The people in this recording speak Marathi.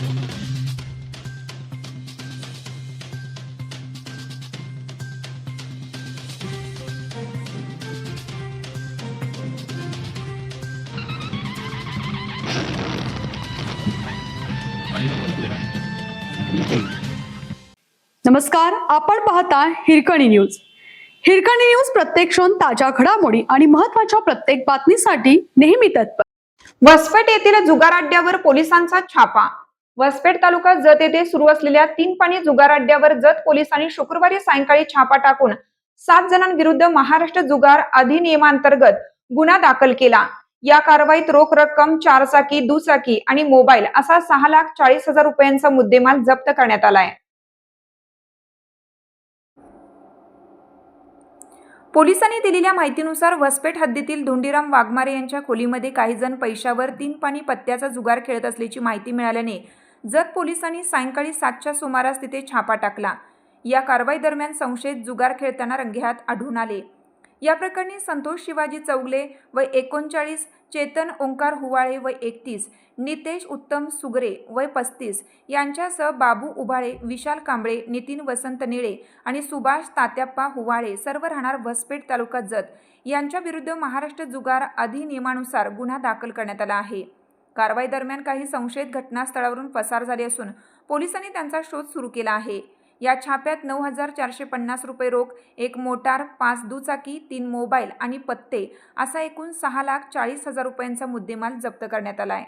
नमस्कार, आपण पाहता हिरकणी न्यूज. हिरकणी न्यूज प्रत्येक क्षण ताज्या घडामोडी आणि महत्त्वाच्या प्रत्येक बातमीसाठी नेहमी तत्पर. वसपेट येथील जुगार अड्ड्यावर पोलिसांचा छापा. वसपेट तालुका जत येथे सुरू असलेल्या 3 पाणी जुगार अड्ड्यावर जत पोलिसांनी शुक्रवारी सायंकाळी छापा टाकून 7 जणांविरुद्ध महाराष्ट्र जुगार अधिनियमांतर्गत गुन्हा दाखल केला. या कारवाईत रोख रक्कम, 4 चाकी, दुचाकी आणि मोबाईल असा 6,40,000 रुपयांचा मुद्देमाल जप्त करण्यात आलाय. पोलिसांनी दिलेल्या माहितीनुसार वसपेट हद्दीतील धोंडीराम वाघमारे यांच्या खोलीमध्ये काही जण पैशावर 3 पाणी पत्त्याचा जुगार खेळत असल्याची माहिती मिळाल्याने जत पोलिसांनी सायंकाळी 7च्या सुमारास तिथे छापा टाकला. या कारवाई दरम्यान संशयित जुगार खेळताना रंगेहात आढळून आले. या प्रकरणी संतोष शिवाजी चौगले वय 39, चेतन ओंकार हुवाळे वय 31, नितेश उत्तम सुगरे वय 35 यांच्यासह बाबू उभाळे, विशाल कांबळे, नितीन वसंत निळे आणि सुभाष तात्याप्पा हुवाळे सर्व राहणार वसपेट तालुका जत यांच्या विरुद्ध महाराष्ट्र जुगार अधिनियमानुसार गुन्हा दाखल करण्यात आला आहे. कारवाई दरम्यान काही संशयित घटनास्थळावरून पसार झाले असून पोलिसांनी त्यांचा शोध सुरू केला आहे. या छाप्यात 9,450 रुपये रोख, 1 मोटार, 5 दुचाकी, 3 मोबाईल आणि पत्ते असा एकूण 6,40,000 रुपयांचा मुद्देमाल जप्त करण्यात आला आहे.